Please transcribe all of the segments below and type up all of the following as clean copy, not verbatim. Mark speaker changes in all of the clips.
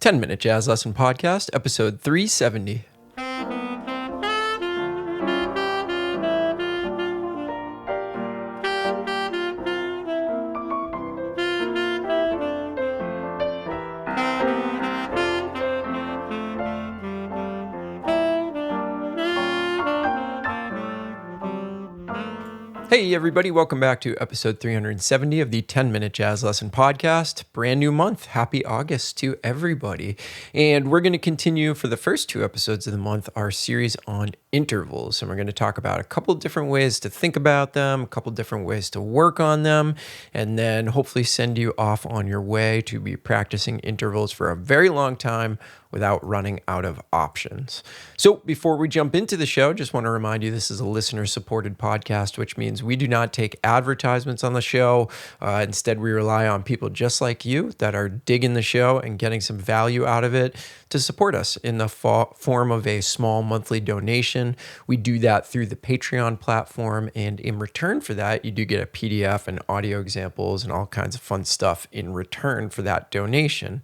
Speaker 1: 10-Minute Jazz Lesson Podcast, episode 370. Hey everybody, welcome back to episode 370 of the 10-Minute Jazz Lesson Podcast. Brand new month. Happy August to everybody. And we're going to continue for the first two episodes of the month our series on intervals. And we're going to talk about a couple different ways to think about them, a couple different ways to work on them, and then hopefully send you off on your way to be practicing intervals for a very long time without running out of options. So before we jump into the show, just want to remind you this is a listener-supported podcast, which means we do not take advertisements on the show. Instead, we rely on people just like you that are digging the show and getting some value out of it to support us in the form of a small monthly donation. We do that through the Patreon platform, and in return for that, you do get a PDF and audio examples and all kinds of fun stuff in return for that donation.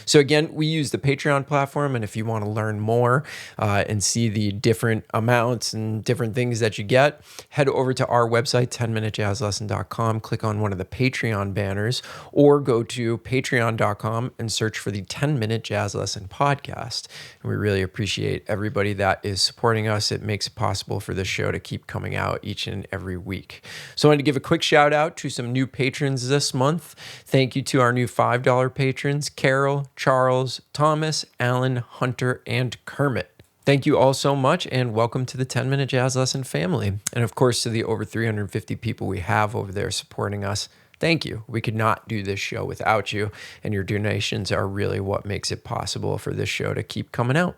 Speaker 1: So again, we use the Patreon platform, and if you want to learn more and see the different amounts and different things that you get, head over to our website, 10minutejazzlesson.com, click on one of the Patreon banners, or go to patreon.com and search for the 10-Minute Jazz Lesson Podcast. And we really appreciate everybody that is supporting us. It makes it possible for this show to keep coming out each and every week. So I wanted to give a quick shout out to some new patrons this month. Thank you to our new $5 patrons, Carol, Charles, Thomas, Alan, Hunter, and Kermit. Thank you all so much, and welcome to the 10-Minute Jazz Lesson family. And of course, to the over 350 people we have over there supporting us, thank you. We could not do this show without you, and your donations are really what makes it possible for this show to keep coming out.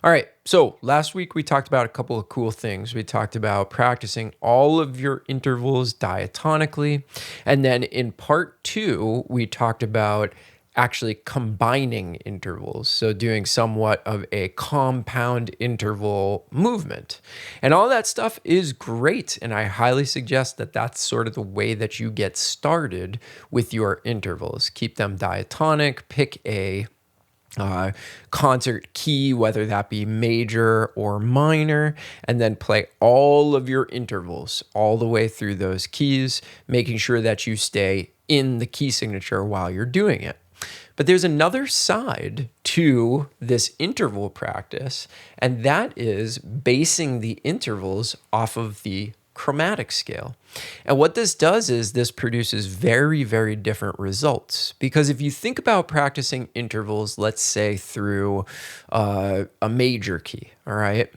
Speaker 1: All right, so last week we talked about a couple of cool things. We talked about practicing all of your intervals diatonically, and then in part 2, we talked about actually combining intervals, so doing somewhat of a compound interval movement. And all that stuff is great, and I highly suggest that that's sort of the way that you get started with your intervals. Keep them diatonic, pick a concert key, whether that be major or minor, and then play all of your intervals all the way through those keys, making sure that you stay in the key signature while you're doing it. But there's another side to this interval practice, and that is basing the intervals off of the chromatic scale. And what this does is this produces very, very different results. Because if you think about practicing intervals, let's say through a major key, all right?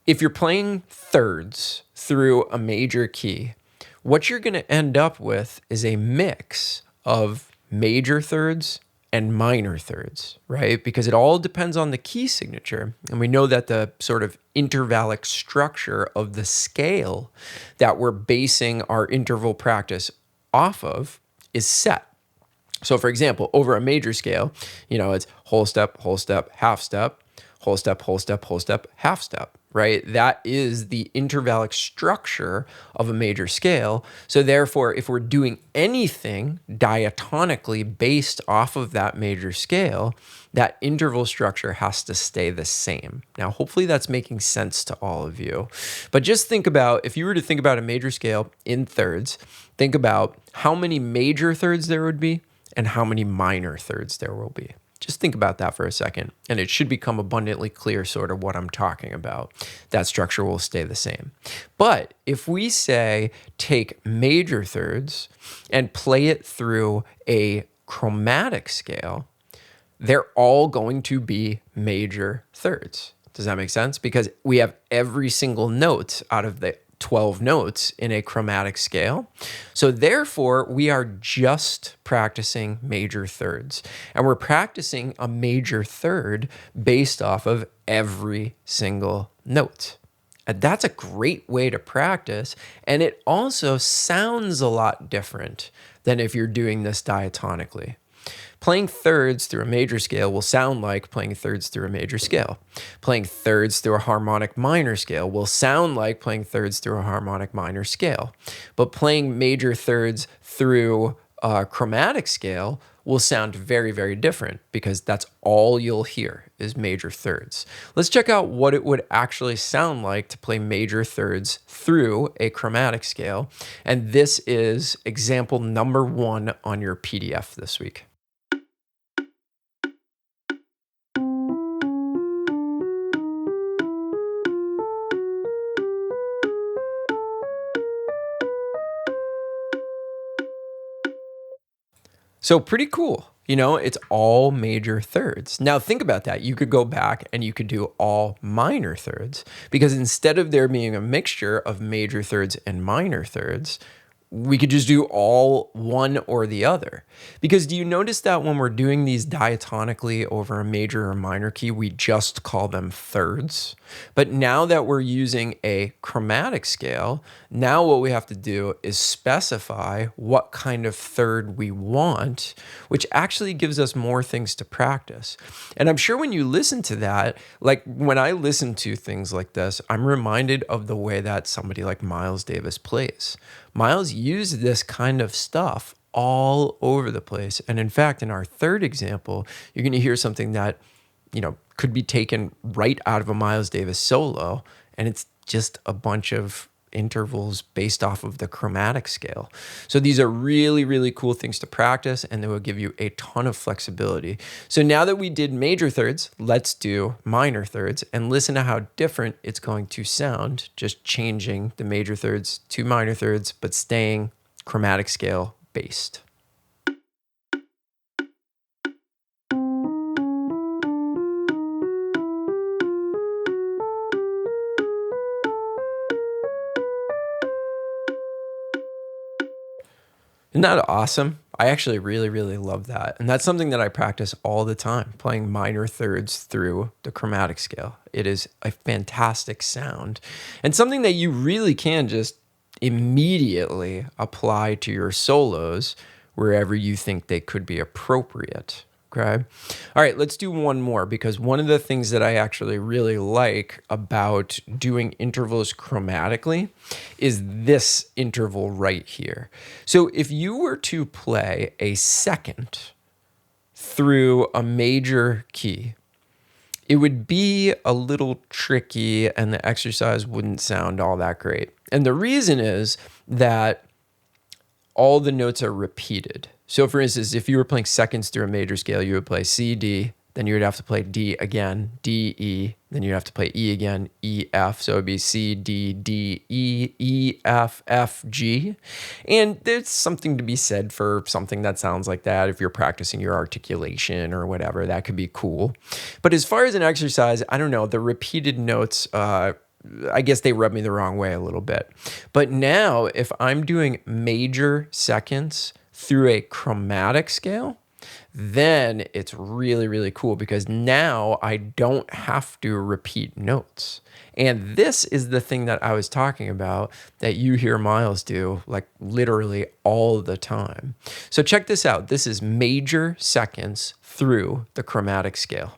Speaker 1: If you're playing thirds through a major key, what you're going to end up with is a mix of major thirds and minor thirds, right? Because it all depends on the key signature. And we know that the sort of intervallic structure of the scale that we're basing our interval practice off of is set. So for example, over a major scale, it's whole step, half step, whole step, half step, right? That is the intervallic structure of a major scale. So therefore, if we're doing anything diatonically based off of that major scale, that interval structure has to stay the same. Now, hopefully that's making sense to all of you. But just think about, if you were to think about a major scale in thirds, think about how many major thirds there would be and how many minor thirds there will be. Just think about that for a second, and it should become abundantly clear sort of what I'm talking about. That structure will stay the same. But if we say take major thirds and play it through a chromatic scale, they're all going to be major thirds. Does that make sense? Because we have every single note out of the 12 notes in a chromatic scale. So therefore, we are just practicing major thirds. And we're practicing a major third based off of every single note. And that's a great way to practice. And it also sounds a lot different than if you're doing this diatonically. Playing thirds through a major scale will sound like playing thirds through a major scale. Playing thirds through a harmonic minor scale will sound like playing thirds through a harmonic minor scale. But playing major thirds through a chromatic scale will sound very, very different because that's all you'll hear is major thirds. Let's check out what it would actually sound like to play major thirds through a chromatic scale. And this is example number 1 on your PDF this week. So pretty cool. It's all major thirds. Now think about that. You could go back and you could do all minor thirds because instead of there being a mixture of major thirds and minor thirds, we could just do all one or the other. Because do you notice that when we're doing these diatonically over a major or minor key, we just call them thirds? But now that we're using a chromatic scale, now what we have to do is specify what kind of third we want, which actually gives us more things to practice. And I'm sure when you listen to that, like when I listen to things like this, I'm reminded of the way that somebody like Miles Davis plays. Miles used this kind of stuff all over the place. And in fact, in our third example, you're going to hear something that, could be taken right out of a Miles Davis solo. And it's just a bunch of intervals based off of the chromatic scale. So these are really, really cool things to practice, and they will give you a ton of flexibility. So now that we did major thirds, let's do minor thirds and listen to how different it's going to sound, just changing the major thirds to minor thirds, but staying chromatic scale based. Isn't that awesome? I actually really, really love that. And that's something that I practice all the time, playing minor thirds through the chromatic scale. It is a fantastic sound and something that you really can just immediately apply to your solos wherever you think they could be appropriate. Okay. All right, let's do one more because one of the things that I actually really like about doing intervals chromatically is this interval right here. So if you were to play a second through a major key, it would be a little tricky and the exercise wouldn't sound all that great. And the reason is that all the notes are repeated. So for instance, if you were playing seconds through a major scale, you would play C, D, then you would have to play D again, D, E, then you'd have to play E again, E, F. So it would be C, D, D, E, E, F, F, G. And there's something to be said for something that sounds like that. If you're practicing your articulation or whatever, that could be cool. But as far as an exercise, I don't know, the repeated notes, I guess they rub me the wrong way a little bit. But now if I'm doing major seconds through a chromatic scale, then it's really, really cool because now I don't have to repeat notes. And this is the thing that I was talking about that you hear Miles do like literally all the time. So check this out. This is major seconds through the chromatic scale.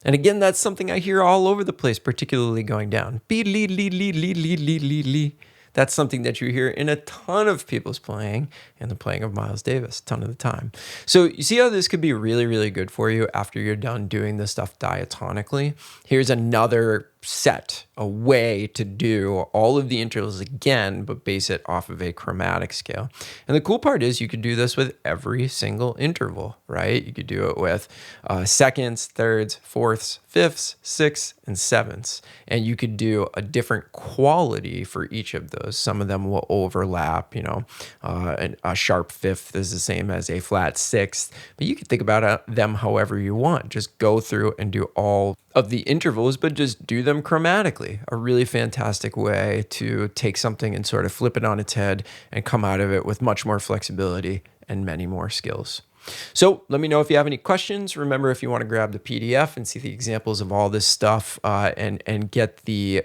Speaker 1: And again, that's something I hear all over the place, particularly going down. Be lee lee lee lee lee lee lee lee. That's something that you hear in a ton of people's playing and the playing of Miles Davis a ton of the time. So you see how this could be really, really good for you after you're done doing this stuff diatonically. Here's another set, a way to do all of the intervals again, but base it off of a chromatic scale. And the cool part is you could do this with every single interval, right? You could do it with seconds, thirds, fourths, fifths, sixths, and sevenths. And you could do a different quality for each of those. Some of them will overlap, and a sharp fifth is the same as a flat sixth, but you can think about them however you want. Just go through and do all of the intervals, but just do them chromatically. A really fantastic way to take something and sort of flip it on its head and come out of it with much more flexibility and many more skills. So let me know if you have any questions. Remember, if you want to grab the PDF and see the examples of all this stuff and get the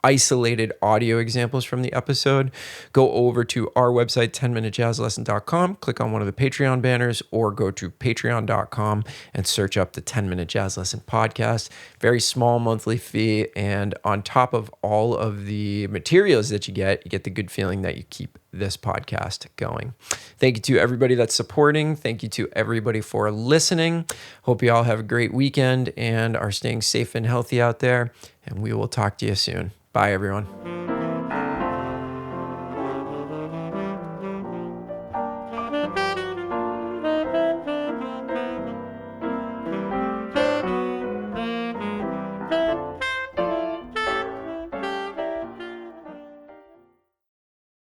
Speaker 1: isolated audio examples from the episode, go over to our website, 10minutejazzlesson.com, click on one of the Patreon banners, or go to patreon.com and search up the 10-Minute Jazz Lesson Podcast. Very small monthly fee. And on top of all of the materials that you get the good feeling that you keep this podcast going. Thank you to everybody that's supporting. Thank you to everybody for listening. Hope you all have a great weekend and are staying safe and healthy out there. And we will talk to you soon. Bye, everyone.